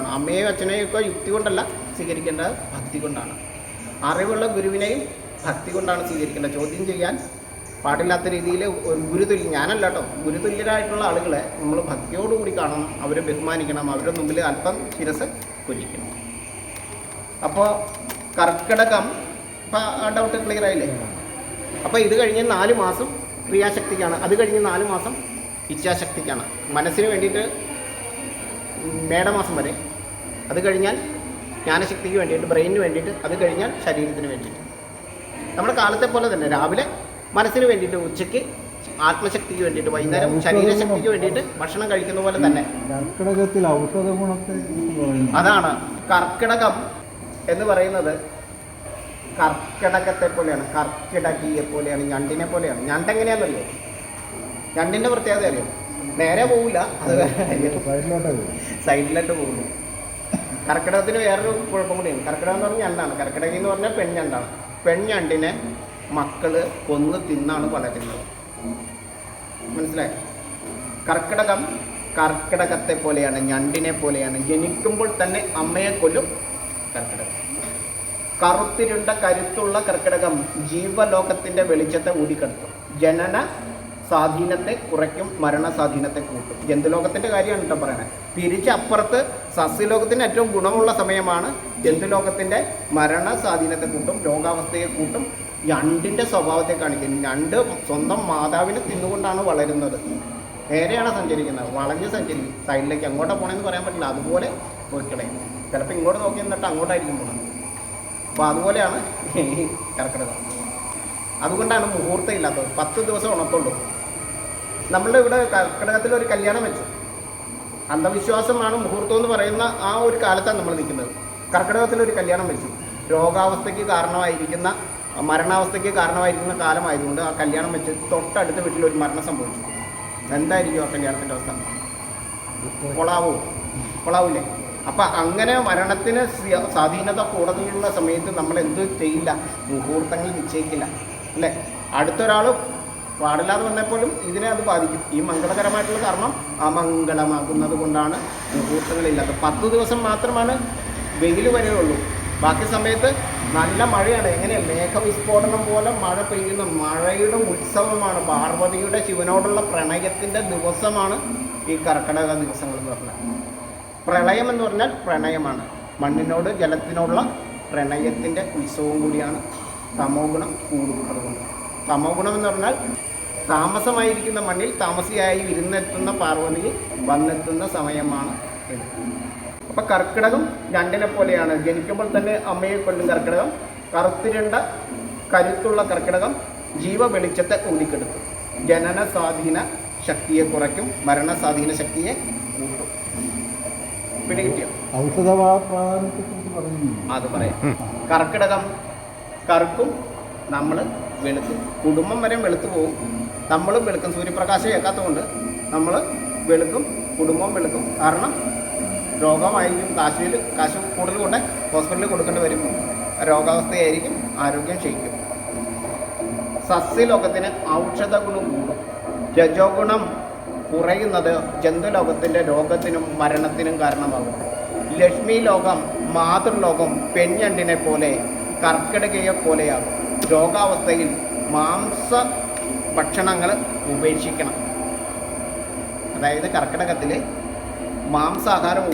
കൊണ്ടാണ്. അമ്മയെയും അച്ഛനെയും ഒക്കെ യുക്തി കൊണ്ടല്ല സ്വീകരിക്കേണ്ടത്, ഭക്തി കൊണ്ടാണ്. അറിവുള്ള ഗുരുവിനെയും ഭക്തി കൊണ്ടാണ് സ്വീകരിക്കേണ്ടത്. ചോദ്യം ചെയ്യാൻ പാടില്ലാത്ത രീതിയിൽ ഒരു ഗുരുതുല്യം, ഞാനല്ല കേട്ടോ, ഗുരുതുല്യരായിട്ടുള്ള ആളുകളെ നമ്മൾ ഭക്തിയോടുകൂടി കാണണം, അവരെ ബഹുമാനിക്കണം, അവരുടെ മുമ്പിൽ അല്പം ശിരസ് കുനിക്കണം. അപ്പോൾ കർക്കിടകം ഇപ്പം ആ ഡൗട്ട് ക്ലിയർ ആയില്ലേ? അപ്പോൾ ഇത് കഴിഞ്ഞ് 4 മാസം ക്രിയാശക്തിക്കാണ്, അത് കഴിഞ്ഞ് 4 മാസം ഇച്ഛാശക്തിക്കാണ്, മനസ്സിന് വേണ്ടിയിട്ട് മേടമാസം വരെ, അത് കഴിഞ്ഞാൽ ജ്ഞാനശക്തിക്ക് വേണ്ടിയിട്ട്, ബ്രെയിനിന് വേണ്ടിയിട്ട്, അത് കഴിഞ്ഞാൽ ശരീരത്തിന് വേണ്ടിയിട്ട്. നമ്മുടെ കാലത്തെ പോലെ തന്നെ രാവിലെ മനസ്സിന് വേണ്ടിയിട്ട്, ഉച്ചയ്ക്ക് ആത്മശക്തിക്ക് വേണ്ടിയിട്ട്, വൈകുന്നേരം ശരീരശക്തിക്ക് വേണ്ടിയിട്ട് ഭക്ഷണം കഴിക്കുന്ന പോലെ തന്നെ. കർക്കിടകത്തിൽ ഔഷധ ഗുണത്തെ അതാണ് കർക്കിടകം എന്ന് പറയുന്നത്. കർക്കിടകത്തെ പോലെയാണ്, കർക്കിടകിയെ പോലെയാണ്, ഞണ്ടിനെ പോലെയാണ്. ഞണ്ടെങ്ങനെയാണെന്നറിയോ? ഞണ്ടിൻ്റെ പ്രത്യേകത അറിയോ? നേരെ പോവില്ല, അത് സൈഡിലോട്ട് പോകുന്നു. കർക്കിടകത്തിന് വേറൊരു കുഴപ്പം കൂടിയാണ്. കർക്കിടകം എന്ന് പറഞ്ഞാൽ ഞണ്ടാണ്. കർക്കിടകി എന്ന് പറഞ്ഞാൽ പെൺഞണ്ടാണ്. പെൺഞണ്ടിനെ മക്കള് കൊന്ന് തിന്നാണ് വളരുന്നത്. മനസ്സിലായി? കർക്കിടകം കർക്കിടകത്തെ പോലെയാണ്, ഞണ്ടിനെ പോലെയാണ്. ജനിക്കുമ്പോൾ തന്നെ അമ്മയെ കൊല്ലും കർക്കിടകം. കറുത്തിരുണ്ട കരുത്തുള്ള കർക്കിടകം ജീവലോകത്തിൻ്റെ വെളിച്ചത്തെ ഊതിക്കെടുത്തും. ജനന സ്വാധീനത്തെ കുറയ്ക്കും, മരണസ്വാധീനത്തെ കൂട്ടും. ജന്തുലോകത്തിൻ്റെ കാര്യമാണ് കേട്ടോ പറയണത്. തിരിച്ചപ്പുറത്ത് സസ്യലോകത്തിന് ഏറ്റവും ഗുണമുള്ള സമയമാണ്. ജന്തുലോകത്തിൻ്റെ മരണസ്വാധീനത്തെ കൂട്ടും, രോഗാവസ്ഥയെ കൂട്ടും, ഞണ്ടിൻ്റെ സ്വഭാവത്തെ കാണിക്കും. ഞണ്ട് സ്വന്തം മാതാവിനെ തിന്നുകൊണ്ടാണ് വളരുന്നത്. നേരെയാണ് സഞ്ചരിക്കുന്നത്, വളഞ്ഞ് സഞ്ചരിക്കും. സൈഡിലേക്ക് അങ്ങോട്ടാണ് പോകണമെന്ന് പറയാൻ പറ്റില്ല, അതുപോലെ പോയിക്കളയും. ചിലപ്പോൾ ഇങ്ങോട്ട് നോക്കി നിന്നിട്ട് അങ്ങോട്ടായിരിക്കും പോകുന്നത്. അപ്പോൾ അതുപോലെയാണ് ഈ കർക്കിടകം. അതുകൊണ്ടാണ് മുഹൂർത്തം ഇല്ലാത്തത്. 10 ദിവസം ഉണർത്തുള്ളൂ. നമ്മളുടെ ഇവിടെ കർക്കിടകത്തിൽ ഒരു കല്യാണം വെച്ചു. അന്ധവിശ്വാസമാണ് മുഹൂർത്തം എന്ന് പറയുന്ന ആ ഒരു കാലത്താണ് നമ്മൾ നിൽക്കുന്നത്. കർക്കിടകത്തിലൊരു കല്യാണം വെച്ചു. രോഗാവസ്ഥയ്ക്ക് കാരണമായിരിക്കുന്ന, മരണാവസ്ഥയ്ക്ക് കാരണമായിരിക്കുന്ന കാലമായതുകൊണ്ട് ആ കല്യാണം വെച്ച് തൊട്ടടുത്ത വീട്ടിലൊരു മരണം സംഭവിച്ചു. എന്തായിരിക്കും ആ കല്യാണത്തിൻ്റെ അവസ്ഥ? കൊളാവൂലേ? അപ്പം അങ്ങനെ മരണത്തിന് സ്വാധീനത കൂടുതലുള്ള സമയത്ത് നമ്മൾ എന്ത് ചെയ്യില്ല? മുഹൂർത്തങ്ങൾ നിശ്ചയിക്കില്ല, അല്ലേ? അടുത്തൊരാൾ പാടില്ലാതെ വന്നപ്പോഴും ഇതിനെ അത് ബാധിക്കും. ഈ മംഗളകരമായിട്ടുള്ള കർമ്മം അമംഗളമാകുന്നത് കൊണ്ടാണ് മുഹൂർത്തങ്ങളില്ലാത്തത്. 10 ദിവസം മാത്രമാണ് വെയിൽ വരെയുള്ളൂ. ബാക്കി സമയത്ത് നല്ല മഴയാണ്. എങ്ങനെയാണ്? മേഘവിസ്ഫോടനം പോലെ മഴ പെയ്യുന്ന മഴയുടെ ഉത്സവമാണ്. പാർവതിയുടെ ശിവനോടുള്ള പ്രണയത്തിൻ്റെ ദിവസമാണ് ഈ കർക്കിടക ദിവസങ്ങൾ എന്ന് പറഞ്ഞാൽ. പ്രളയം എന്ന് പറഞ്ഞാൽ പ്രണയമാണ്. മണ്ണിനോട് ജലത്തിനോടുള്ള പ്രണയത്തിൻ്റെ ഉത്സവം കൂടിയാണ്. തമോ ഗുണം കൂടും. അതുകൊണ്ട് തമോ ഗുണം എന്ന് പറഞ്ഞാൽ താമസമായിരിക്കുന്ന മണ്ണിൽ താമസിയായി വിരുന്നെത്തുന്ന പാർവതി വന്നെത്തുന്ന സമയമാണ് ഇത്. അപ്പം കർക്കിടകം ഞണ്ടിനെ പോലെയാണ്. ജനിക്കുമ്പോൾ തന്നെ അമ്മയെ കൊല്ലും കർക്കിടകം. കറുത്തിരണ്ട കരുത്തുള്ള കർക്കിടകം ജീവ വെളിച്ചത്തെ ഊതിക്കെടുക്കും. ജനന സ്വാധീന ശക്തിയെ കുറയ്ക്കും, മരണസ്വാധീന ശക്തിയെ കൂട്ടും. പിടികിട്ടിയോ? അത് പറയാം. കർക്കിടകം കറുക്കും, നമ്മൾ വെളുക്കും. കുടുംബം വരെ വെളുത്തു പോകും, നമ്മളും വെളുക്കും. സൂര്യപ്രകാശം ഏക്കാത്തതുകൊണ്ട് നമ്മൾ വെളുക്കും, കുടുംബം വെളുക്കും. കാരണം രോഗമായിരിക്കും. കാശ് കൂടുതൽ കൊണ്ട് ഹോസ്പിറ്റലിൽ കൊടുക്കേണ്ടി വരും. രോഗാവസ്ഥയായിരിക്കും, ആരോഗ്യം ക്ഷയിക്കും. സസ്യലോകത്തിന് ഔഷധ ഗുണം കൂടും. രജോ ഗുണം കുറയുന്നത് ജന്തുലോകത്തിൻ്റെ രോഗത്തിനും മരണത്തിനും കാരണമാകും. ലക്ഷ്മി ലോകം, മാതൃലോകം പെൺഞണ്ടിനെ പോലെ കർക്കിടകയെ പോലെയാകും. രോഗാവസ്ഥയിൽ മാംസ ഭക്ഷണങ്ങൾ ഉപേക്ഷിക്കണം. അതായത് കർക്കിടകത്തിൽ മാംസാഹാരം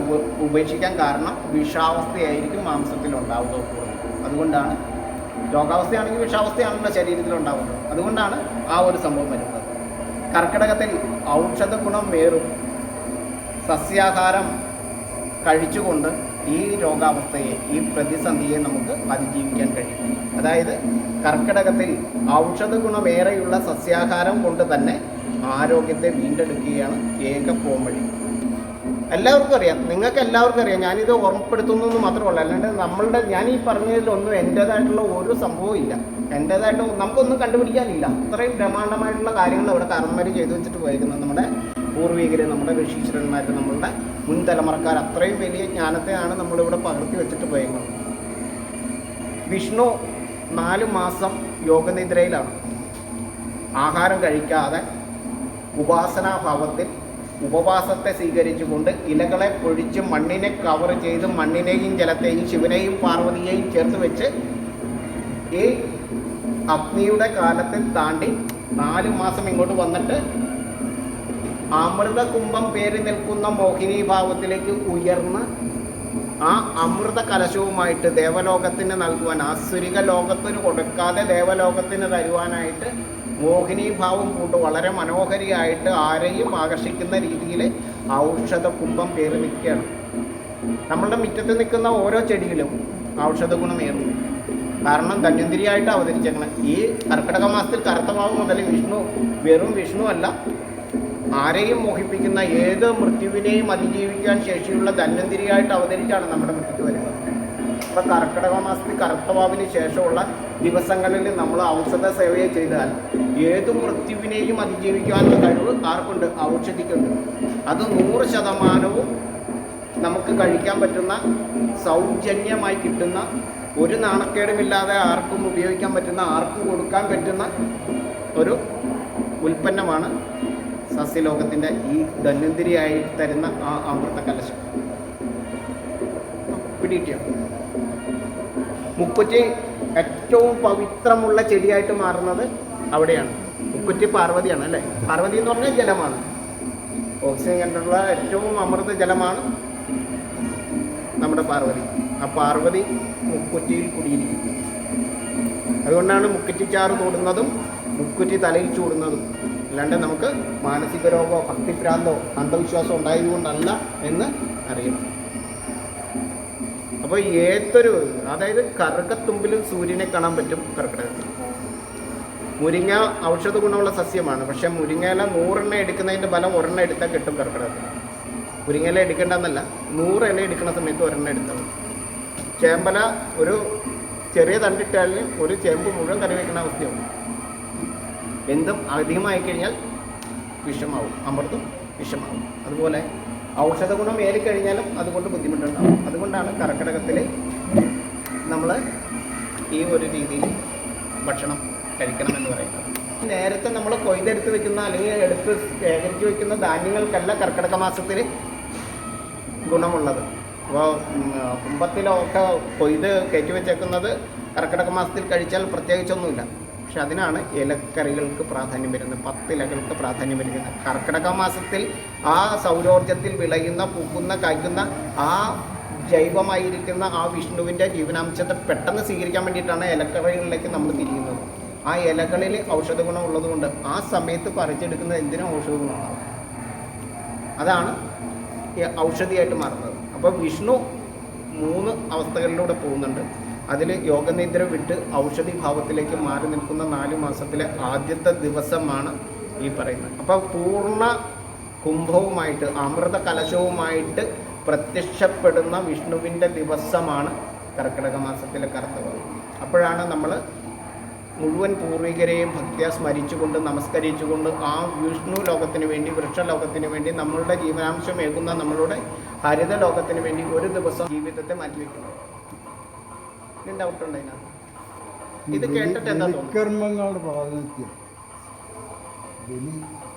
ഉപേക്ഷിക്കാൻ കാരണം വിഷാവസ്ഥയായിരിക്കും മാംസത്തിലുണ്ടാവുക കൂടുതൽ. അതുകൊണ്ടാണ് രോഗാവസ്ഥയാണെങ്കിൽ വിഷാവസ്ഥയാണല്ലോ ശരീരത്തിലുണ്ടാവുന്നത്. അതുകൊണ്ടാണ് ആ ഒരു സംഭവം വരുന്നത്. കർക്കിടകത്തിൽ ഔഷധ ഗുണം വേറും. സസ്യാഹാരം കഴിച്ചുകൊണ്ട് ഈ രോഗാവസ്ഥയെ, ഈ പ്രതിസന്ധിയെ നമുക്ക് അതിജീവിക്കാൻ കഴിയും. അതായത് കർക്കിടകത്തിൽ ഔഷധ ഗുണമേറെയുള്ള സസ്യാഹാരം കൊണ്ട് തന്നെ ആരോഗ്യത്തെ വീണ്ടെടുക്കുകയാണ് ഏക പോംവഴി. എല്ലാവർക്കും അറിയാം, നിങ്ങൾക്ക് എല്ലാവർക്കും അറിയാം. ഞാനിത് ഓർമ്മപ്പെടുത്തുന്നു മാത്രമല്ല, അല്ലാണ്ട് ഞാൻ ഈ പറഞ്ഞതിലൊന്നും എൻ്റേതായിട്ടുള്ള ഒരു സംഭവവും ഇല്ല. എൻ്റേതായിട്ട് നമുക്കൊന്നും കണ്ടുപിടിക്കാനില്ല. അത്രയും ബ്രഹ്മാണ്ഡമായിട്ടുള്ള കാര്യങ്ങൾ ഇവിടെ കർമ്മര് ചെയ്തു വെച്ചിട്ട് പോയിരിക്കുന്നത് നമ്മുടെ പൂർവികർ, നമ്മുടെ ഋഷീശ്വരന്മാർ, നമ്മളുടെ മുൻ തലമുറക്കാർ അത്രയും വലിയ ജ്ഞാനത്തെയാണ് നമ്മളിവിടെ പകർത്തി വെച്ചിട്ട് പോയിരിക്കുന്നത്. വിഷ്ണു 4 മാസം യോഗനിദ്രയിലാണ്. ആഹാരം കഴിക്കാതെ ഉപാസനാഭാവത്തിൽ ഉപവാസത്തെ സ്വീകരിച്ചുകൊണ്ട് ഇലകളെ പൊഴിച്ച് മണ്ണിനെ കവർ ചെയ്ത് മണ്ണിനെയും ജലത്തെയും ശിവനെയും പാർവതിയെയും ചേർത്ത് വെച്ച് ഈ അഗ്നിയുടെ കാലത്തെ താണ്ടി 4 മാസം ഇങ്ങോട്ട് വന്നിട്ട് അമൃത കുംഭം പേറി നിൽക്കുന്ന മോഹിനി ഭാവത്തിലേക്ക് ഉയർന്ന് ആ അമൃത കലശവുമായിട്ട് ദേവലോകത്തിന് നൽകുവാൻ, ആസുരിക ലോകത്തിന് കൊടുക്കാതെ ദേവലോകത്തിന് തരുവാനായിട്ട് മോഹിനി ഭാവം കൊണ്ട് വളരെ മനോഹരിയായിട്ട് ആരെയും ആകർഷിക്കുന്ന രീതിയിൽ ഔഷധ കുംഭം പേറി നിൽക്കുകയാണ്. നമ്മളുടെ മുറ്റത്ത് നിൽക്കുന്ന ഓരോ ചെടിയിലും ഔഷധ ഗുണമേറും. കാരണം ധന്വന്തിരിയായിട്ട് അവതരിച്ചേക്കണം. ഈ കർക്കിടക മാസത്തിൽ കറുത്തവാവ് മുതൽ വിഷ്ണു വെറും വിഷ്ണു അല്ല, ആരെയും മോഹിപ്പിക്കുന്ന ഏത് മൃത്യുവിനെയും അതിജീവിക്കാൻ ശേഷിയുള്ള ധന്വന്തിരിയായിട്ട് അവതരിച്ചാണ് നമ്മുടെ മുറ്റത്ത് വരുന്നത്. അപ്പോൾ കർക്കിടക മാസത്തിൽ കറുത്തവാവിന് ശേഷമുള്ള ദിവസങ്ങളിൽ നമ്മൾ ഔഷധ സേവയെ ചെയ്താൽ ഏത് മൃത്യുവിനെയും അതിജീവിക്കാനുള്ള കഴിവ് ആർക്കുണ്ട്? ഔഷധിക്കുണ്ട്. അത് 100% നമുക്ക് കഴിക്കാൻ പറ്റുന്ന, സൗജന്യമായി കിട്ടുന്ന, ഒരു നാണക്കേടുമില്ലാതെ ആർക്കും ഉപയോഗിക്കാൻ പറ്റുന്ന, ആർക്കും കൊടുക്കാൻ പറ്റുന്ന ഒരു ഉൽപ്പന്നമാണ് സസ്യലോകത്തിൻ്റെ ഈ ധന്വന്തിരിയായി തരുന്ന ആ അമൃത കലശം. പിടികിട്ടിയോ? മുക്കുറ്റി ഏറ്റവും പവിത്രമുള്ള ചെടിയായിട്ട് മാറുന്നത് അവിടെയാണ്. മുക്കുറ്റി പാർവതിയാണ് അല്ലേ? പാർവതി എന്ന് പറഞ്ഞാൽ ജലമാണ്. ഓക്സിജൻ കണ്ടുള്ള ഏറ്റവും അമൃത ജലമാണ് നമ്മുടെ പാർവതി. ആ പാർവതി മുക്കുറ്റിയിൽ കുടിയിരിക്കും. അതുകൊണ്ടാണ് മുക്കുറ്റിച്ചാറ് തോടുന്നതും മുക്കുറ്റി തലയിൽ ചൂടുന്നതും. അല്ലാണ്ട് നമുക്ക് മാനസിക രോഗമോ ഭക്തിഭ്രാന്തോ അന്ധവിശ്വാസം ഉണ്ടായതുകൊണ്ടല്ല എന്ന് അറിയണം. അപ്പോൾ ഏതൊരു, അതായത് കറുകത്തുമ്പിലും സൂര്യനെ കാണാൻ പറ്റും കർക്കിടകത്തിൽ. മുരിങ്ങ ഔഷധ ഗുണമുള്ള സസ്യമാണ്. പക്ഷേ മുരിങ്ങയില 100 എണ്ണ എടുക്കുന്നതിൻ്റെ ഫലം 1 എണ്ണ എടുത്താൽ കിട്ടും കർക്കിടകത്തിൽ. മുരിങ്ങയില എടുക്കേണ്ടെന്നല്ല, 100 ഇല എടുക്കുന്ന സമയത്ത് 1 എണ്ണ എടുത്താൽ മതി. ചേമ്പല ഒരു ചെറിയ തണ്ടിട്ടാൽ ഒരു ചേമ്പ് മുഴുവൻ കറി വയ്ക്കുന്ന അവസ്ഥയാവും. എന്തും അധികമായി കഴിഞ്ഞാൽ വിഷമാവും, അമൃതും വിഷമാവും. അതുപോലെ ഔഷധ ഗുണം ഏറിക്കഴിഞ്ഞാലും അതുകൊണ്ട് ബുദ്ധിമുട്ടുണ്ടാവും. അതുകൊണ്ടാണ് കർക്കിടകത്തിൽ നമ്മൾ ഈ ഒരു രീതിയിൽ ഭക്ഷണം കഴിക്കണമെന്ന് പറയുന്നത്. നേരത്തെ നമ്മൾ കൊയ്തെടുത്ത് വെക്കുന്ന അല്ലെങ്കിൽ എടുത്ത് ശേഖരിച്ച് വയ്ക്കുന്ന ധാന്യങ്ങൾക്കല്ല കർക്കിടക മാസത്തിൽ ഗുണമുള്ളത്. അപ്പോൾ കുംഭത്തിലൊക്കെ കൊയ്ത് കയറ്റി വെച്ചേക്കുന്നത് കർക്കിടക മാസത്തിൽ കഴിച്ചാൽ പ്രത്യേകിച്ചൊന്നുമില്ല. പക്ഷെ അതിനാണ് ഇലക്കറികൾക്ക് പ്രാധാന്യം വരുന്നത്, 10 ഇലകൾക്ക് പ്രാധാന്യം വരുന്നത്. കർക്കിടക മാസത്തിൽ ആ സൗരോർജ്ജത്തിൽ വിളയുന്ന, പൂക്കുന്ന, കായ്ക്കുന്ന ആ ജൈവമായിരിക്കുന്ന ആ വിഷ്ണുവിൻ്റെ ജീവനാംശത്തെ പെട്ടെന്ന് സ്വീകരിക്കാൻ വേണ്ടിയിട്ടാണ് ഇലക്കറികളിലേക്ക് നമ്മൾ തിരിയുന്നത്. ആ ഇലകളിൽ ഔഷധ ഗുണം ഉള്ളതുകൊണ്ട് ആ സമയത്ത് പറിച്ചെടുക്കുന്നത് എന്തിനും ഔഷധ ഗുണമുണ്ടാകും. അതാണ് ഔഷധിയായിട്ട് മാറുന്നത്. അപ്പോൾ വിഷ്ണു 3 അവസ്ഥകളിലൂടെ പോകുന്നുണ്ട്. അതിൽ യോഗനിദ്ര വിട്ട് ഔഷധി ഭാവത്തിലേക്ക് മാറി നിൽക്കുന്ന 4 മാസത്തിലെ ആദ്യത്തെ ദിവസമാണ് ഈ പറയുന്നത്. അപ്പോൾ പൂർണ്ണ കുംഭവുമായിട്ട് അമൃത കലശവുമായിട്ട് പ്രത്യക്ഷപ്പെടുന്ന വിഷ്ണുവിൻ്റെ ദിവസമാണ് കർക്കിടക മാസത്തിലെ കറുത്തവാവ്. അപ്പോഴാണ് നമ്മൾ മുഴുവൻ പൂർവികരെയും ഭക്തിയാ സ്മരിച്ചുകൊണ്ട് നമസ്കരിച്ചുകൊണ്ട് ആ വിഷ്ണു ലോകത്തിന് വേണ്ടി, വൃക്ഷലോകത്തിന് വേണ്ടി, നമ്മളുടെ ജീവനാംശമേകുന്ന നമ്മളുടെ ഹരിത ലോകത്തിന് വേണ്ടി ഒരു ദിവസം ജീവിതത്തെ മാറ്റിവെക്കുന്നത്. ഡൗട്ട് ഉണ്ട് അതിനകത്ത്? ഇത് കേട്ടിട്ട് എന്താ തോന്നുന്നു? കർമ്മങ്ങളുടെ പ്രാതിനിധ്യം, ബലി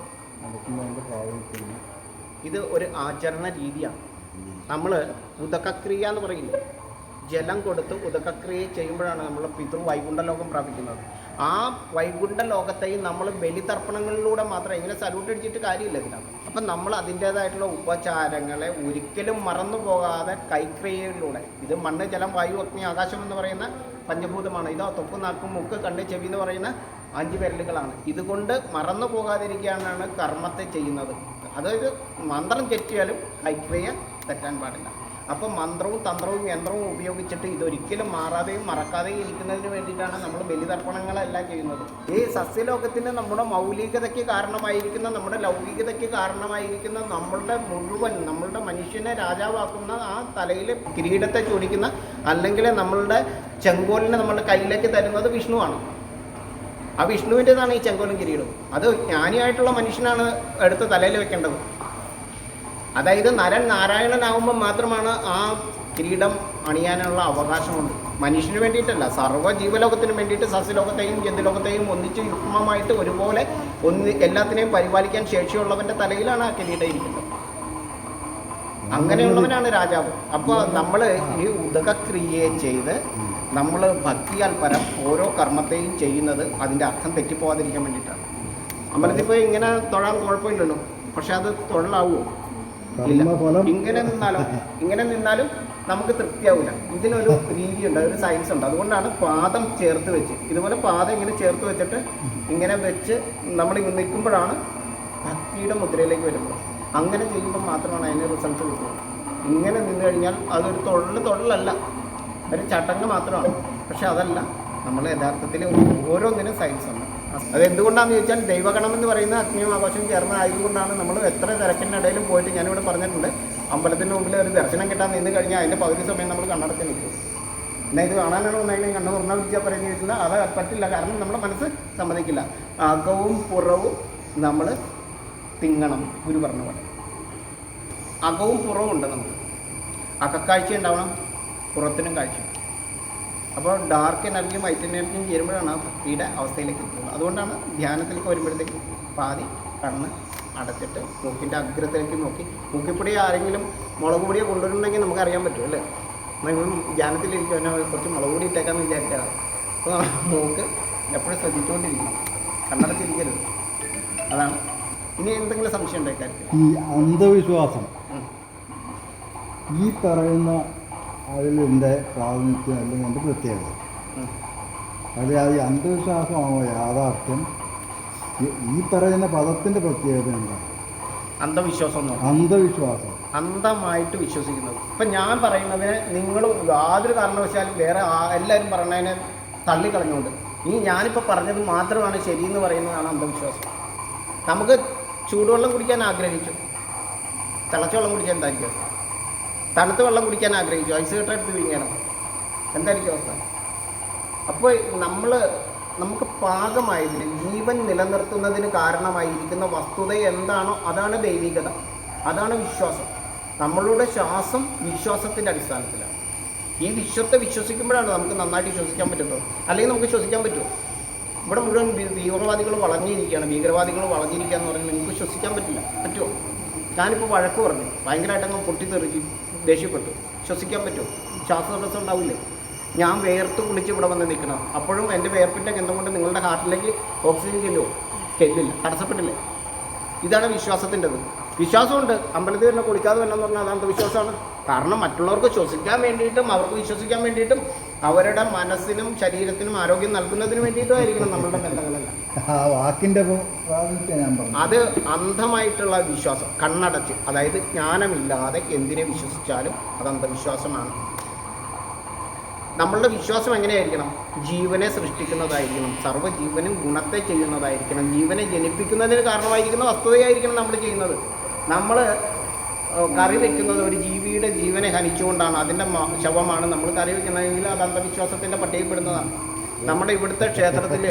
നടത്തുന്നതിൻ്റെ പ്രാതിനിധ്യം, ഇത് ഒരു ആചരണ രീതിയാണ്. നമ്മൾ ഉദകക്രിയ എന്ന് പറയുന്നത്, ജലം കൊടുത്ത് ഉദകക്രിയ ചെയ്യുമ്പോഴാണ് നമ്മൾ പിതൃവൈകുണ്ഠ ലോകം പ്രാപിക്കുന്നത്. ആ വൈകുണ്ഠ ലോകത്തെയും നമ്മൾ ബലിതർപ്പണങ്ങളിലൂടെ മാത്രം, ഇങ്ങനെ സല്യൂട്ട് അടിച്ചിട്ട് കാര്യമില്ല ഇതിലാണ്. അപ്പം നമ്മൾ അതിൻ്റേതായിട്ടുള്ള ഉപചാരങ്ങളെ ഒരിക്കലും മറന്നു പോകാതെ കൈക്രിയയിലൂടെ, ഇത് മണ്ണ്, ജലം, വായു, അഗ്നി, ആകാശം എന്ന് പറയുന്ന പഞ്ചഭൂതമാണ്. ഇതോ തൊപ്പ്, നാക്കും, മുക്ക്, കണ്ണ്, ചെവി എന്ന് പറയുന്ന 5 വിരലുകളാണ്. ഇതുകൊണ്ട് മറന്നു പോകാതിരിക്കാനാണ് കർമ്മത്തെ ചെയ്യുന്നത്. അതായത് മന്ത്രം തെറ്റിയാലും കൈക്രിയ തെറ്റാൻ പാടില്ല. അപ്പോൾ മന്ത്രവും തന്ത്രവും യന്ത്രവും ഉപയോഗിച്ചിട്ട് ഇതൊരിക്കലും മാറാതെയും മറക്കാതെയും ഇരിക്കുന്നതിന് വേണ്ടിയിട്ടാണ് നമ്മൾ ബലിതർപ്പണങ്ങളെല്ലാം ചെയ്യുന്നത്. ഈ സസ്യലോകത്തിന് നമ്മുടെ മൗലികതയ്ക്ക് കാരണമായിരിക്കുന്ന, നമ്മുടെ ലൗകികതയ്ക്ക് കാരണമായിരിക്കുന്ന, നമ്മളുടെ മനുഷ്യനെ രാജാവാക്കുന്ന ആ തലയിൽ കിരീടത്തെ ചൊടിക്കുന്ന, അല്ലെങ്കിൽ നമ്മളുടെ ചെങ്കോലിനെ നമ്മളുടെ കയ്യിലേക്ക് തരുന്നത് വിഷ്ണുവാണ്. ആ വിഷ്ണുവിൻ്റെതാണ് ഈ ചെങ്കോലും കിരീടവും. അത് ജ്ഞാനിയായിട്ടുള്ള മനുഷ്യനാണ് എടുത്ത് തലയിൽ വെക്കേണ്ടത്. അതായത് നരൻ നാരായണനാകുമ്പോൾ മാത്രമാണ് ആ കിരീടം അണിയാനുള്ള അവകാശമുണ്ട്. മനുഷ്യന് വേണ്ടിയിട്ടല്ല, സർവ്വ ജീവലോകത്തിനും വേണ്ടിയിട്ട് സസ്യലോകത്തെയും ജന്തുലോകത്തെയും ഒന്നിച്ച് യുഗ്മമായിട്ട് ഒരുപോലെ എല്ലാത്തിനെയും പരിപാലിക്കാൻ ശേഷിയുള്ളവൻ്റെ തലയിലാണ് ആ കിരീടം ഇരിക്കുന്നത്. അങ്ങനെയുള്ളവനാണ് രാജാവ്. അപ്പോൾ നമ്മൾ ഈ ഉദകക്രിയയെ ചെയ്ത് നമ്മൾ ഭക്തിയാൽ പരം ഓരോ കർമ്മത്തെയും ചെയ്യുന്നത് അതിൻ്റെ അർത്ഥം തെറ്റിപ്പോകാതിരിക്കാൻ വേണ്ടിയിട്ടാണ്. അമ്പലത്തിൽ പോയി ഇങ്ങനെ തൊഴാൻ കുഴപ്പമില്ലല്ലോ, പക്ഷെ അത് തൊഴിലാവുമോ? ഇല്ല. ഇങ്ങനെ നിന്നാലും നമുക്ക് തൃപ്തിയാവില്ല. ഇതിനൊരു രീതിയുണ്ട്, ഒരു സയൻസ് ഉണ്ട്. അതുകൊണ്ടാണ് പാദം ചേർത്ത് വെച്ച്, ഇതുപോലെ പാദം ഇങ്ങനെ ചേർത്ത് വെച്ചിട്ട് ഇങ്ങനെ വെച്ച് നമ്മൾ നിൽക്കുമ്പോഴാണ് ഭക്തിയുടെ മുദ്രയിലേക്ക് വരുമ്പോൾ. അങ്ങനെ ചെയ്യുമ്പോൾ മാത്രമാണ് അതിന് റിസൾട്ട് കിട്ടുന്നത്. ഇങ്ങനെ നിന്ന് കഴിഞ്ഞാൽ അതൊരു തൊഴിലല്ല, ഒരു ചട്ടങ്ങ് മാത്രമാണ്. പക്ഷെ അതല്ല, നമ്മൾ യഥാർത്ഥത്തിൽ ഓരോന്നിനും സയൻസ് ഉണ്ട്. അതെന്തുകൊണ്ടാണെന്ന് ചോദിച്ചാൽ ദൈവഗണം എന്ന് പറയുന്ന അഗ്നിയും ആഘോഷം ചേർന്നതായതുകൊണ്ടാണ്. നമ്മൾ എത്ര തിരക്കിനിടയിലും പോയിട്ട് ഞാനിവിടെ പറഞ്ഞിട്ടുണ്ട്, അമ്പലത്തിൻ്റെ മുമ്പിൽ ഒരു ദർശനം കിട്ടാൻ നിന്ന് കഴിഞ്ഞാൽ അതിൻ്റെ പകുതി സമയം നമ്മൾ കണ്ണടച്ച് നിൽക്കും. എന്നാൽ ഇത് കാണാനാണ് ഒന്നെങ്കിലും കണ്ണു തുറന്നാൽ വിളിച്ചാൽ പറഞ്ഞു ചോദിച്ചാൽ അത് പറ്റില്ല. കാരണം നമ്മുടെ മനസ്സ് സമ്മതിക്കില്ല. അകവും പുറവും നമ്മൾ തിങ്ങണം. ഗുരു പറഞ്ഞ പോലെ അകവും പുറവും ഉണ്ട്. നമുക്ക് അകക്കാഴ്ച ഉണ്ടാവണം, പുറത്തിനും കാഴ്ച. അപ്പോൾ ഡാർക്ക് എനർജിയും വൈറ്റ് എനർജിയും ചേരുമ്പോഴാണ് ഭക്തിയുടെ അവസ്ഥയിലേക്ക് എത്തുന്നത്. അതുകൊണ്ടാണ് ധ്യാനത്തിലേക്ക് വരുമ്പോഴത്തേക്ക് പാതി കണ്ണ് അടച്ചിട്ട് മൂക്കിൻ്റെ അഗ്രത്തിലേക്ക് നോക്കി, മൂക്കിപ്പൊടി ആരെങ്കിലും മുളക് പൊടിയോ കൊണ്ടുവരുന്നുണ്ടെങ്കിൽ നമുക്കറിയാൻ പറ്റും അല്ലേ. നമ്മൾ ധ്യാനത്തിലിരിക്കും, എന്നെ കുറച്ച് മുളക് പൊടി ഇട്ടേക്കാന്ന് വിചാരിച്ചതാണ്. അപ്പോൾ മൂക്ക് എപ്പോഴും ശ്രദ്ധിച്ചുകൊണ്ടിരിക്കണം, കണ്ണടച്ചിരിക്കരുത്. അതാണ്. ഇനി എന്തെങ്കിലും സംശയം ഉണ്ടാക്കാൻ ഈ അന്ധവിശ്വാസം ഈ പറയുന്ന അതിലെൻ്റെ പ്രാതിനിധ്യം അല്ലെങ്കിൽ എൻ്റെ പ്രത്യേകത, അത് അന്ധവിശ്വാസമാണോ യാഥാർത്ഥ്യം? ഈ പറയുന്ന പദത്തിൻ്റെ പ്രത്യേകത എന്താണ്? അന്ധവിശ്വാസം. അന്ധവിശ്വാസം അന്ധമായിട്ട് വിശ്വസിക്കുന്നത്. ഇപ്പം ഞാൻ പറയുന്നതിന് നിങ്ങൾ യാതൊരു കാരണവശാലും വേറെ എല്ലാവരും പറഞ്ഞതിനെ തള്ളിക്കളഞ്ഞുകൊണ്ട് ഇനി ഞാനിപ്പോൾ പറഞ്ഞത് മാത്രമാണ് ശരിയെന്ന് പറയുന്നതാണ് അന്ധവിശ്വാസം. നമുക്ക് ചൂടുവെള്ളം കുടിക്കാൻ ആഗ്രഹിച്ചു, തിളച്ച വെള്ളം കുടിക്കാൻ എന്തായിരിക്കും അവസ്ഥ? തണുത്ത വെള്ളം കുടിക്കാൻ ആഗ്രഹിച്ചു, ഐസ് കട്ട എടുത്ത് വിഴുങ്ങണം, എന്തായിരിക്കും അവസ്ഥ? അപ്പോൾ നമുക്ക് പാകമായതിന് ജീവൻ നിലനിർത്തുന്നതിന് കാരണമായിരിക്കുന്ന വസ്തുത എന്താണോ അതാണ് ദൈവികത, അതാണ് വിശ്വാസം. നമ്മളുടെ ശ്വാസം വിശ്വാസത്തിൻ്റെ അടിസ്ഥാനത്തിലാണ്. ഈ വിശ്വത്തെ വിശ്വസിക്കുമ്പോഴാണ് നമുക്ക് നന്നായിട്ട് വിശ്വസിക്കാൻ പറ്റുന്നത്. അല്ലെങ്കിൽ നമുക്ക് ശ്വസിക്കാൻ പറ്റുമോ? ഇവിടെ മുഴുവൻ തീവ്രവാദികൾ വളഞ്ഞിരിക്കുകയാണ്, ഭീകരവാദികൾ വളഞ്ഞിരിക്കുക എന്ന് പറഞ്ഞാൽ നിങ്ങൾക്ക് ശ്വസിക്കാൻ പറ്റുമോ? ഞാനിപ്പോൾ വഴക്ക് പറഞ്ഞു, ഭയങ്കരമായിട്ടങ്ങ് പൊട്ടിത്തെറിച്ച് ദേഷ്യപ്പെട്ടു. ശ്വസിക്കാൻ പറ്റുമോ? ശ്വാസതടസ്സം ഉണ്ടാവില്ലേ? ഞാൻ വേർത്ത് കുളിച്ച് ഇവിടെ വന്ന് നിൽക്കണം, അപ്പോഴും എൻ്റെ വേർപ്പിൻ്റെ ഗന്ധം കൊണ്ട് നിങ്ങളുടെ ഹാർട്ടിലേക്ക് ഓക്സിജൻ ചെല്ലില്ല, തടസ്സപ്പെട്ടില്ലേ? ഇതാണ് വിശ്വാസത്തിൻ്റെത്. വിശ്വാസമുണ്ട്. അമ്പലത്തിൽ തന്നെ കുളിക്കാതെ വരണമെന്ന് പറഞ്ഞാൽ അത് അന്ധവിശ്വാസമാണ്. കാരണം മറ്റുള്ളവർക്ക് ശ്വസിക്കാൻ വേണ്ടിയിട്ടും അവർക്ക് വിശ്വസിക്കാൻ വേണ്ടിയിട്ടും അവരുടെ മനസ്സിനും ശരീരത്തിനും ആരോഗ്യം നൽകുന്നതിന് വേണ്ടിയിട്ടും ആയിരിക്കണം നമ്മളുടെ ബന്ധങ്ങളെല്ലാം. വാക്കിൻ്റെ അത് അന്ധമായിട്ടുള്ള വിശ്വാസം, കണ്ണടച്ച്, അതായത് ജ്ഞാനമില്ലാതെ എന്തിനെ വിശ്വസിച്ചാലും അത് അന്ധവിശ്വാസമാണ്. നമ്മളുടെ വിശ്വാസം എങ്ങനെയായിരിക്കണം? ജീവനെ സൃഷ്ടിക്കുന്നതായിരിക്കണം, സർവ്വജീവനും ഗുണത്തെ ചെയ്യുന്നതായിരിക്കണം, ജീവനെ ജനിപ്പിക്കുന്നതിന് കാരണമായിരിക്കുന്ന വസ്തുതയായിരിക്കണം നമ്മൾ ചെയ്യുന്നത്. നമ്മൾ കറി വെക്കുന്നത് ഒരു ജീവിയുടെ ജീവനെ ഹനിച്ചുകൊണ്ടാണ്, അതിൻ്റെ ശവമാണ് നമ്മൾ കറി വെക്കുന്നതെങ്കിൽ അത് അന്ധവിശ്വാസത്തിൻ്റെ പട്ടികപ്പെടുന്നതാണ്. നമ്മുടെ ഇവിടുത്തെ ക്ഷേത്രത്തിൽ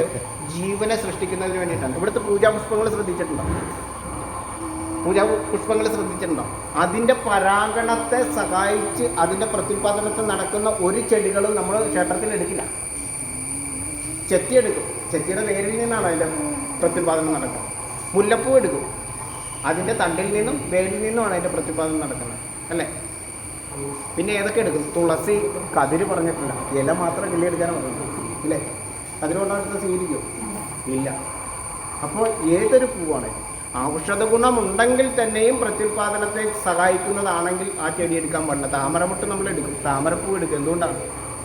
ജീവനെ സൃഷ്ടിക്കുന്നതിന് വേണ്ടിയിട്ടാണ്. ഇവിടുത്തെ പൂജാപുഷ്പങ്ങൾ ശ്രദ്ധിച്ചിട്ടുണ്ടോ? അതിൻ്റെ പരാഗണത്തെ സഹായിച്ച് അതിൻ്റെ പ്രത്യുൽപാദനത്തിൽ നടക്കുന്ന ഒരു ചെടികളും നമ്മൾ ക്ഷേത്രത്തിൽ എടുക്കില്ല. ചെത്തി എടുക്കും, ചെത്തിയുടെ വേരിൽ നിന്നാണ് അതിൻ്റെ പ്രത്യുൽപാദനം നടക്കുന്നത്. മുല്ലപ്പൂ എടുക്കും, അതിൻ്റെ തണ്ടിൽ നിന്നും വേരിൽ നിന്നുമാണ് അതിൻ്റെ പ്രത്യുൽപാദനം നടക്കുന്നത് അല്ലേ. പിന്നെ ഏതൊക്കെ എടുക്കും? തുളസി കതിര് പറഞ്ഞിട്ടില്ല, ഇല മാത്രം കിള്ളിയെടുക്കാനാണ് പറഞ്ഞത് ഇല്ലേ. കതിരുകൊണ്ടടുത്ത് സ്വീകരിക്കും ഇല്ല. അപ്പോൾ ഏതൊരു പൂവാണ് ഔഷധ ഗുണമുണ്ടെങ്കിൽ തന്നെയും പ്രത്യുൽപാദനത്തെ സഹായിക്കുന്നതാണെങ്കിൽ ആ ചെടി എടുക്കാൻ പാടില്ല. താമരമുട്ട് നമ്മൾ എടുക്കും, താമരപ്പൂ എടുക്കും. എന്തുകൊണ്ടാണ്?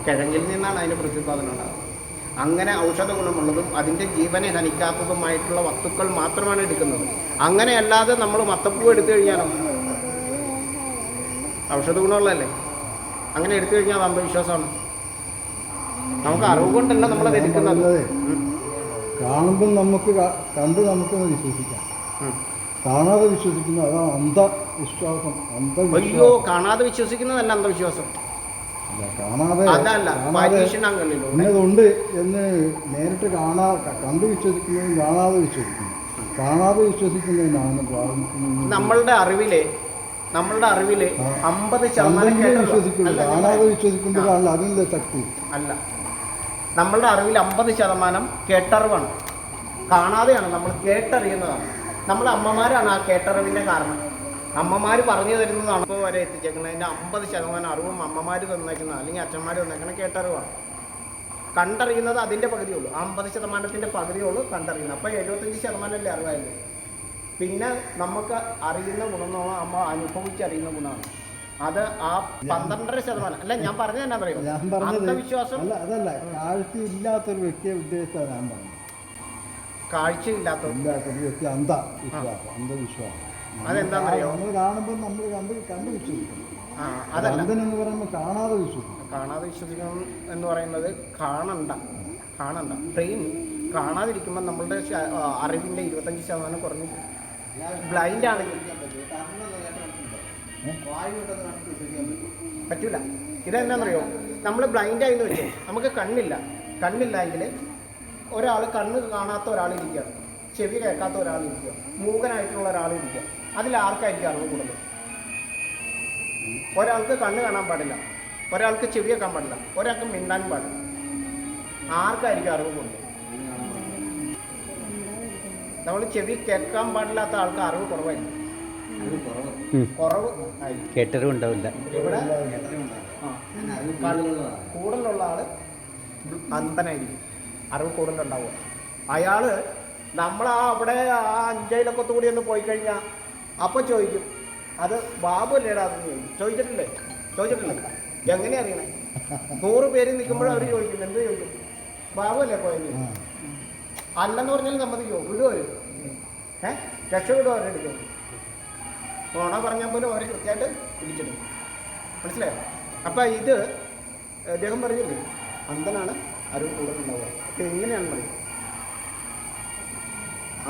കിഴങ്ങിൽ നിന്നാണ് അതിൻ്റെ പ്രത്യുൽപാദനം ഉണ്ടാകുന്നത്. അങ്ങനെ ഔഷധ ഗുണമുള്ളതും അതിൻ്റെ ജീവനെ ഹനിക്കാത്തതുമായിട്ടുള്ള വസ്തുക്കൾ മാത്രമാണ് എടുക്കുന്നത്. അങ്ങനെയല്ലാതെ നമ്മൾ മത്തപ്പൂ എടുത്തു കഴിഞ്ഞാലോ ഔഷധ ഗുണമുള്ളതല്ലേ, അങ്ങനെ എടുത്തു കഴിഞ്ഞാൽ അത് അന്ധവിശ്വാസമാണ്. നമുക്ക് അറിവ് കൊണ്ടല്ല നമ്മളത് എടുക്കുന്നത്. കാണുമ്പോൾ നമുക്ക് കണ്ട് നമുക്ക് വിശ്വസിക്കാം, കാണാതെ വിശ്വസിക്കുന്നത് അതാണ് അന്ധവിശ്വാസം. അയ്യോ, കാണാതെ വിശ്വസിക്കുന്നതല്ല അന്ധവിശ്വാസം. ഇന്നതുണ്ട് എന്ന് നേരിട്ട് കണ്ടു വിശ്വസിക്കുന്നതും കാണാതെ വിശ്വസിക്കുന്നു. കാണാതെ വിശ്വസിക്കുന്നതിനാണ് നമ്മളുടെ അറിവിലെ നമ്മളുടെ അറിവിൽ 50% കണ്ടെങ്കിലേ വിശ്വസിക്കുള്ളൂ, കാണാതെ വിശ്വസിക്കുമ്പോഴാണല്ലോ അതിൻ്റെ ശക്തി. അല്ല, നമ്മളുടെ അറിവിൽ 50% കേട്ടറിവാണ്, കാണാതെയാണ്. നമ്മൾ കേട്ടറിയുന്നതാണ്. നമ്മളെ അമ്മമാരാണ് ആ കേട്ടറിവിൻ്റെ കാരണം. അമ്മമാർ പറഞ്ഞു തരുന്നതാണ് ഇപ്പോൾ വരെ എത്തിച്ചേക്കുന്നത്. അതിൻ്റെ 50% അറിവും അമ്മമാർ തന്നേക്കുന്നത് അല്ലെങ്കിൽ അച്ഛന്മാർ തന്നേക്കുന്ന കേട്ടറിവാണ്. കണ്ടറിയുന്നത് അതിൻ്റെ പകുതിയുള്ളൂ. 50%-ൻ്റെ പകുതിയുള്ളൂ കണ്ടറിയുന്നത്. അപ്പോൾ 75% അറിവായിരുന്നു. പിന്നെ നമുക്ക് അറിയുന്ന ഗുണമെന്നോ അമ്മ അനുഭവിച്ചറിയുന്ന ഗുണമാണ്. അത് ആ 12% അല്ല, ഞാൻ പറഞ്ഞത് എന്നാ പറയും, ഞാൻ പറഞ്ഞത് അന്ധവിശ്വാസം. അല്ല, അതല്ല, കാഴ്ചയില്ലാത്തൊരു വ്യക്തിയെ ഉദ്ദേശിച്ചാണ് ഞാൻ പറഞ്ഞത്. കാഴ്ചയില്ലാത്ത ഇല്ലാത്തൊരു വ്യക്തി അന്ധവിശ്വാസം, അന്ധവിശ്വാസം. അതെന്താണെന്നറിയോ? നമ്മൾ കാണുമ്പോൾ നമ്മൾ കണ്ട് വിശ്വസിക്കണം. അതല്ല, അന്ധനെന്ന് പറയുമ്പോൾ കാണാതെ വിശ്വസിക്കണം. കാണാതെ വിശ്വസിക്കണം എന്ന് പറയുന്നത് കാണണ്ട. ബ്രെയിൻ കാണാതിരിക്കുമ്പോൾ നമ്മളുടെ അറിവിൻ്റെ 25% കുറഞ്ഞു. ബ്ലൈൻഡ് ആണെങ്കിൽ പറ്റൂല. ഇതെന്താണെന്നറിയോ? നമ്മൾ ബ്ലൈൻഡ് ആയെന്ന് വെച്ചാൽ നമുക്ക് കണ്ണില്ലെങ്കിൽ ഒരാൾ കണ്ണ് കാണാത്ത ഒരാളിരിക്കുക, ചെവി കേൾക്കാത്ത ഒരാളിരിക്കുക, മൂകനായിട്ടുള്ള ഒരാളിരിക്കുക. അതിലാർക്കായിരിക്കും അറിവ് കൂടുതൽ? ഒരാൾക്ക് കണ്ണ് കാണാൻ പാടില്ല, ഒരാൾക്ക് ചെവി കേൾക്കാൻ പാടില്ല, ഒരാൾക്ക് മിണ്ടാൻ പാടില്ല. ആർക്കായിരിക്കും അറിവ് കൂടുതൽ? നമ്മൾ ചെവി കേൾക്കാൻ പാടില്ലാത്ത ആൾക്ക് അറിവ് കുറവായിരിക്കും. കുറവ് കേട്ടറിവ് ഉണ്ടാവില്ല. ഇവിടെ കൂടുതലുള്ള ആള് അന്ധനായിരിക്കും, അറിവ് കൂടുതലുണ്ടാവുക. അയാള് അവിടെ ആ 5 കൂടി ഒന്ന് പോയി കഴിഞ്ഞാൽ അപ്പം ചോദിക്കും, അത് ബാബു അല്ലേടാ അതെന്ന് ചോദിക്കും. ചോദിച്ചിട്ടില്ലേ? എങ്ങനെ അറിയണേ? 100 പേര് നിൽക്കുമ്പോഴും അവർ ചോദിക്കും, എന്ത് ചോദിക്കും? ബാബു അല്ലേ പോയത്? അല്ലെന്ന് പറഞ്ഞാൽ സമ്മതിക്കുമോ? വിടുവോ? രക്ഷപ്പെടുവോ? അവരെടുക്കും. ഓണ പറഞ്ഞാൽ പോലും അവർ കൃത്യമായിട്ട് പിടിച്ചിടും. മനസ്സിലായോ? അപ്പം ഇത് അദ്ദേഹം പറഞ്ഞില്ലേ, അന്ധനാണ് അറിവ് കൂടുതലുണ്ടാവുക. അപ്പം എങ്ങനെയാണ് പറയുക?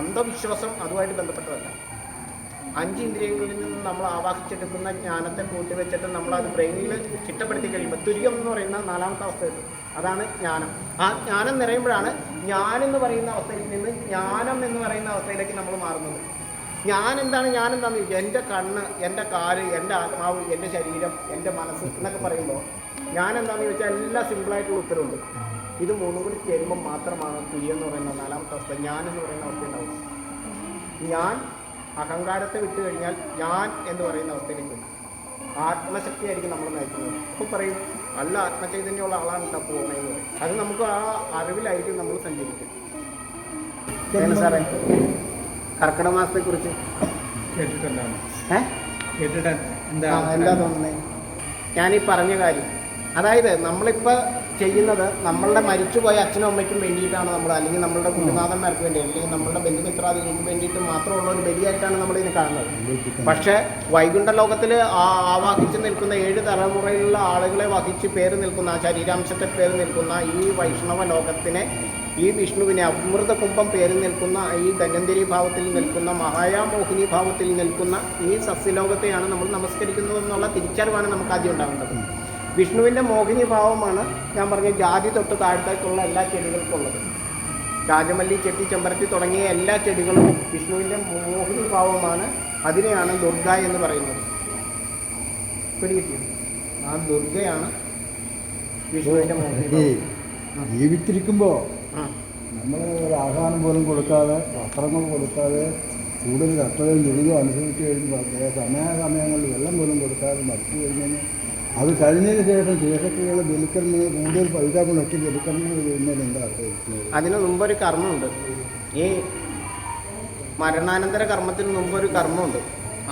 അന്ധവിശ്വാസം അതുമായിട്ട് ബന്ധപ്പെട്ടതല്ല. 5 ഇന്ദ്രിയങ്ങളിൽ നിന്ന് നമ്മൾ ആവാഹിച്ചെടുക്കുന്ന ജ്ഞാനത്തെ കൂട്ടിവെച്ചിട്ട് നമ്മളത് ബ്രെയിനിൽ ചിട്ടപ്പെടുത്തി കഴിയുമ്പോൾ തുര്യം എന്ന് പറയുന്ന 4ാമത്തെ അവസ്ഥയുണ്ട്. അതാണ് ജ്ഞാനം. ആ ജ്ഞാനം നിറയുമ്പോഴാണ് ഞാനെന്ന് പറയുന്ന അവസ്ഥയിൽ നിന്ന് ജ്ഞാനം എന്ന് പറയുന്ന അവസ്ഥയിലേക്ക് നമ്മൾ മാറുന്നത്. ഞാനെന്താണെന്ന് ചോദിക്കുക, എൻ്റെ കണ്ണ്, എൻ്റെ കാല്, എൻ്റെ ആത്മാവ്, എൻ്റെ ശരീരം, എൻ്റെ മനസ്സ് എന്നൊക്കെ പറയുമ്പോൾ ഞാനെന്താണെന്ന് ചോദിച്ചാൽ എല്ലാം സിമ്പിളായിട്ടുള്ള ഉത്തരവുണ്ട്. ഇത് 3 കൂടി ചേരുമ്പോൾ മാത്രമാണ് തുര്യം എന്ന് പറയുന്ന 4ാമത്തെ അവസ്ഥ, ഞാൻ എന്ന് പറയുന്ന അവസ്ഥ ഉണ്ടാവും. ഞാൻ അഹങ്കാരത്തെ വിട്ടു കഴിഞ്ഞാൽ ഞാൻ എന്ന് പറയുന്ന അവസ്ഥയിലേക്ക് വരും. ആത്മശക്തിയായിരിക്കും നമ്മൾ നയിക്കുന്നത്. അപ്പോൾ പറയും, നല്ല ആത്മചൈതന്യമുള്ള ആളാണ് കേട്ടോ പോകുന്നതെന്ന് പറയും. അത് നമുക്ക് ആ അറിവിലായിരിക്കും നമ്മൾ സഞ്ചരിക്കും. സാറേ, കർക്കിടക മാസത്തെക്കുറിച്ച് എന്താ തോന്നുന്നത്? ഞാനീ പറഞ്ഞ കാര്യം, അതായത് നമ്മളിപ്പോൾ ചെയ്യുന്നത് നമ്മളുടെ മരിച്ചുപോയ അച്ഛനും അമ്മയ്ക്കും വേണ്ടിയിട്ടാണ് നമ്മൾ, അല്ലെങ്കിൽ നമ്മളുടെ ഗുരുനാഥന്മാർക്ക് വേണ്ടി, അല്ലെങ്കിൽ നമ്മളുടെ ബന്ധുമിത്രാദികൾക്ക് വേണ്ടിയിട്ട് മാത്രമുള്ള ഒരു ബലിയായിട്ടാണ് നമ്മളിതിനെ കാണുന്നത്. പക്ഷേ വൈകുണ്ഠ ലോകത്തിൽ ആവാഹിച്ച് നിൽക്കുന്ന 7 തലമുറയിലുള്ള ആളുകളെ വഹിച്ച് പേര് നിൽക്കുന്ന, ശരീരാംശത്തെ പേര് നിൽക്കുന്ന ഈ വൈഷ്ണവ ലോകത്തിനെ, ഈ വിഷ്ണുവിനെ അമൃത കുംഭം പേര് നിൽക്കുന്ന, ഈ ധന്വന്തരി ഭാവത്തിൽ നിൽക്കുന്ന, മഹായാമോഹിനി ഭാവത്തിൽ നിൽക്കുന്ന ഈ സസ്യലോകത്തെയാണ് നമ്മൾ നമസ്കരിക്കുന്നതെന്നുള്ള തിരിച്ചറിവാണ് നമുക്ക് ആദ്യം ഉണ്ടാകേണ്ടത്. വിഷ്ണുവിൻ്റെ മോഹിനി ഭാവമാണ് ഞാൻ പറഞ്ഞ ജാതി തൊട്ട് താഴത്തേക്കുള്ള എല്ലാ ചെടികൾക്കുള്ളത്. രാജമല്ലി, ചെട്ടി, ചെമ്പരത്തി തുടങ്ങിയ എല്ലാ ചെടികളും വിഷ്ണുവിൻ്റെ മോഹിനി ഭാവമാണ്. അതിനെയാണ് ദുർഗ എന്ന് പറയുന്നത്. പിടികിട്ടി? ആ ദുർഗയാണ് വിഷ്ണുവിൻ്റെ മോഹിനി ഭാവം. ജീവിച്ചിരിക്കുമ്പോൾ നമ്മൾ ഒരു ആഹാരം പോലും കൊടുക്കാതെ, വസ്ത്രങ്ങൾ കൊടുക്കാതെ, കൂടുതൽ കഷ്ടതയും ദുരിതവും അനുഭവിച്ച് കഴിയുമ്പോൾ സമയാസമയങ്ങളിൽ വെള്ളം പോലും കൊടുക്കാതെ മരിച്ചു കഴിഞ്ഞാൽ, അത് കഴിഞ്ഞതിന് ശേഷം ശേഷക്രിയകൾ ബലിക്കർമ്മ കൂടുതൽ പൈസ കൊണ്ടൊക്കെ ബലിക്കർമ്മങ്ങൾ ചെയ്യുന്നതിൽ എന്താ അർത്ഥം? അതിന് മുമ്പൊരു കർമ്മമുണ്ട്. ഈ മരണാനന്തര കർമ്മത്തിന് മുമ്പൊരു കർമ്മമുണ്ട്.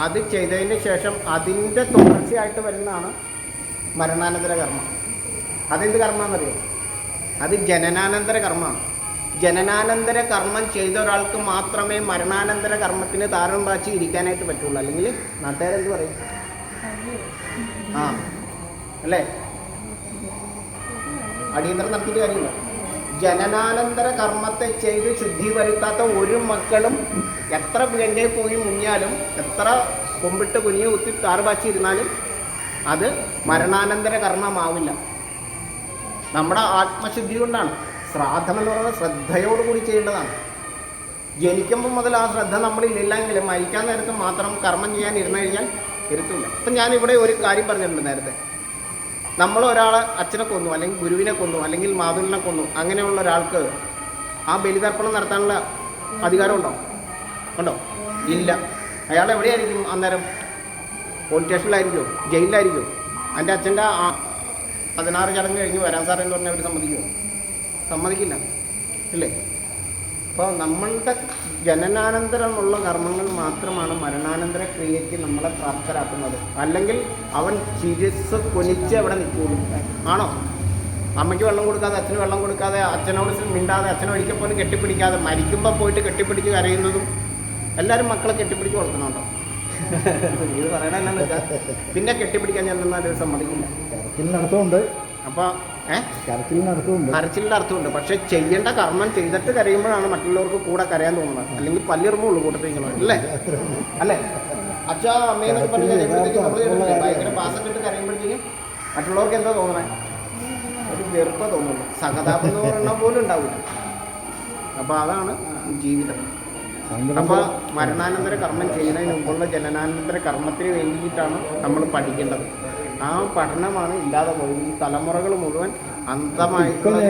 അത് ചെയ്തതിന് ശേഷം അതിൻ്റെ തുടർച്ചയായിട്ട് വരുന്നതാണ് മരണാനന്തര കർമ്മം. അതെന്ത് കർമ്മമാണെന്നറിയോ? അത് ജനനാനന്തര കർമ്മമാണ്. ജനനാനന്തര കർമ്മം ചെയ്ത ഒരാൾക്ക് മാത്രമേ മരണാനന്തര കർമ്മത്തിന് താരം പാച്ചി ഇരിക്കാനായിട്ട് പറ്റുള്ളൂ. അല്ലെങ്കിൽ നാട്ടുകാരെന്ത് പറയും? അല്ലേ? അടിയന്തരം നടത്തിയിട്ട് കാര്യമില്ല. ജനനാനന്തര കർമ്മത്തെ ചെയ്ത് ശുദ്ധി വരുത്താത്ത ഒരു മക്കളും എത്ര ഗംഗയിൽ പോയി മുങ്ങിയാലും, എത്ര കൊമ്പിട്ട് കുഞ്ഞു കുത്തി താറുപാച്ചി ഇരുന്നാലും അത് മരണാനന്തര കർമ്മമാവില്ല. നമ്മുടെ ആത്മശുദ്ധി കൊണ്ടാണ്. ശ്രാദ്ധം എന്ന് പറയുന്നത് ശ്രദ്ധയോടുകൂടി ചെയ്യേണ്ടതാണ്. ജനിക്കുമ്പോൾ മുതൽ ആ ശ്രദ്ധ നമ്മളില്ലെങ്കിലും മരിക്കാൻ നേരത്ത് മാത്രം കർമ്മം ചെയ്യാൻ ഇരുന്നു കഴിഞ്ഞാൽ ഇരുത്തില്ല. അപ്പം ഞാനിവിടെ ഒരു കാര്യം പറഞ്ഞിട്ടുണ്ട് നേരത്തെ. നമ്മൾ ഒരാളെ അച്ഛനെ കൊന്നു, അല്ലെങ്കിൽ ഗുരുവിനെ കൊന്നു, അല്ലെങ്കിൽ മാതുലിനെ കൊന്നു, അങ്ങനെയുള്ള ഒരാൾക്ക് ആ ബലിതർപ്പണം നടത്താനുള്ള അധികാരമുണ്ടോ? ഉണ്ടോ? ഇല്ല. അയാൾ എവിടെയായിരിക്കും അന്നേരം? പോലീസ് സ്റ്റേഷനിലായിരിക്കുമോ? ജയിലിലായിരിക്കുമോ? എൻ്റെ അച്ഛൻ്റെ 16 ചടങ്ങ് കഴിഞ്ഞ് വരാൻ സാറേ എന്ന് പറഞ്ഞാൽ അവർ സമ്മതിക്കുമോ? സമ്മതിക്കില്ല, ഇല്ലേ? അപ്പോൾ നമ്മളുടെ ജനനാനന്തരമുള്ള കർമ്മങ്ങൾ മാത്രമാണ് മരണാനന്തര ക്രിയയ്ക്ക് നമ്മളെ പ്രാപ്തരാക്കുന്നത്. അല്ലെങ്കിൽ അവൻ ശിരസ് കൊനിച്ച് അവിടെ നിൽക്കുള്ളൂ. ആണോ? അമ്മയ്ക്ക് വെള്ളം കൊടുക്കാതെ, അച്ഛന് വെള്ളം കൊടുക്കാതെ, അച്ഛനോട് മിണ്ടാതെ, അച്ഛനെ ഒരിക്കൽ പോലും കെട്ടിപ്പിടിക്കാതെ, മരിക്കുമ്പോൾ പോയിട്ട് കെട്ടിപ്പിടിച്ച് കരയുന്നതും. എല്ലാവരും മക്കളെ കെട്ടിപ്പിടിച്ച് വളർത്തുന്നുണ്ടോ? ഇത് പറയണ എന്നാന്ന് വെച്ചാൽ പിന്നെ കെട്ടിപ്പിടിക്കാൻ ചെന്നാൽ സമ്മതിക്കില്ല. കരച്ചിലിന് അർത്ഥമുണ്ട്. അപ്പോൾ കരച്ചിലിന് അർത്ഥമുണ്ട്. കരച്ചിലിൻ്റെ അർത്ഥമുണ്ട്. പക്ഷേ ചെയ്യേണ്ട കർമ്മം ചെയ്തിട്ട് കരയുമ്പോഴാണ് മറ്റുള്ളവർക്ക് കൂടെ കരയാൻ തോന്നുന്നത്. അല്ലെങ്കിൽ പല്ലിറുമുള്ളൂ കൂട്ടത്തിൽ, അല്ലേ? അല്ലേ? അച്ഛാ അമ്മയെന്നൊക്കെ പറഞ്ഞ് കരയുമ്പോഴത്തേക്കും നമ്മൾ ഭയങ്കര പാസം കിട്ട് കരയുമ്പോഴത്തേക്കും മറ്റുള്ളവർക്ക് എന്താ തോന്നണേ? ഒരു വെറുപ്പ് തോന്നുള്ളൂ. സഹതാപം എന്ന് പറയുന്ന പോലും ഉണ്ടാവില്ല. അപ്പോൾ അതാണ് ജീവിതം. അപ്പോൾ മരണാനന്തര കർമ്മം ചെയ്യുന്നതിന് മുമ്പുള്ള ജനനാനന്തര കർമ്മത്തിന് വേണ്ടിയിട്ടാണ് നമ്മൾ പഠിക്കേണ്ടത്. ആ പഠനമാണ് ഇല്ലാതെ പോയി. ഈ തലമുറകൾ മുഴുവൻ അന്ധമായിട്ടുള്ള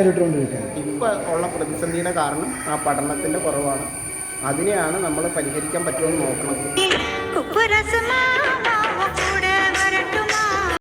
ഇപ്പോൾ ഉള്ള പ്രതിസന്ധിയുടെ കാരണം ആ പഠനത്തിൻ്റെ കുറവാണ്. അതിനെയാണ് നമ്മൾ പരിഹരിക്കാൻ പറ്റുമെന്ന് നോക്കണം.